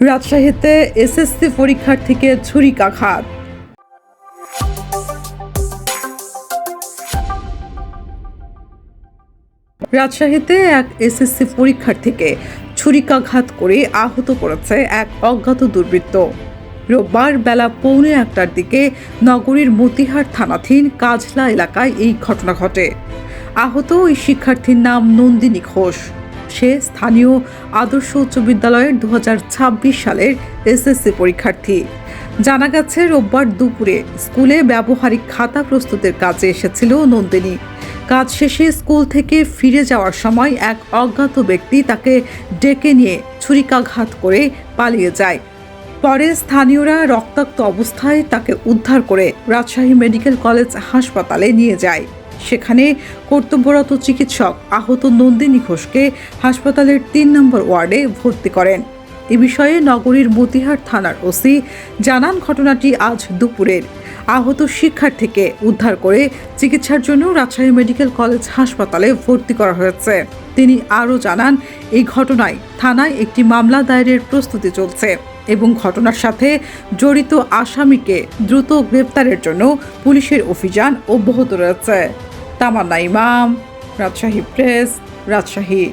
রাজশাহীতে এসএসসি পরীক্ষার্থীকে ছুরিকাঘাত। রাজশাহীতে এক এসএসসি পরীক্ষার্থীকে ছুরিকাঘাত করে আহত করেছে এক অজ্ঞাত দুর্বৃত্ত। রোববার বেলা 1:45টার দিকে নগরীর মতিহার থানাধীন কাজলা এলাকায় এই ঘটনা ঘটে। আহত ওই শিক্ষার্থীর নাম নন্দিনী ঘোষ। সে স্থানীয় আদর্শ উচ্চ বিদ্যালয়ের 2026 সালের এসএসসি পরীক্ষার্থী। জানা গেছে, রোববার দুপুরে স্কুলে ব্যবহারিক খাতা প্রস্তুতের কাজে এসেছিল নন্দিনী। কাজ শেষে স্কুল থেকে ফিরে যাওয়ার সময় এক অজ্ঞাত ব্যক্তি তাকে ডেকে নিয়ে ছুরিকাঘাত করে পালিয়ে যায়। পরে স্থানীয়রা রক্তাক্ত অবস্থায় তাকে উদ্ধার করে রাজশাহী মেডিকেল কলেজ হাসপাতালে নিয়ে যায়। সেখানে কর্তব্যরত চিকিৎসক আহত নন্দিনী ঘোষকে হাসপাতালের 3 নম্বর ওয়ার্ডে ভর্তি করেন। এ বিষয়ে নগরীর মতিহার থানার ওসি জানান, ঘটনাটি আজ দুপুরের। আহত শিক্ষার্থীকে উদ্ধার করে চিকিৎসার জন্য রাজশাহী মেডিকেল কলেজ হাসপাতালে ভর্তি করা হয়েছে। তিনি আরও জানান, এই ঘটনায় থানায় একটি মামলা দায়েরের প্রস্তুতি চলছে এবং ঘটনার সাথে জড়িত আসামিকে দ্রুত গ্রেপ্তারের জন্য পুলিশের অভিযান অব্যাহত রয়েছে। তামান্না ইমাম, রাজশাহী প্রেস, রাজশাহী।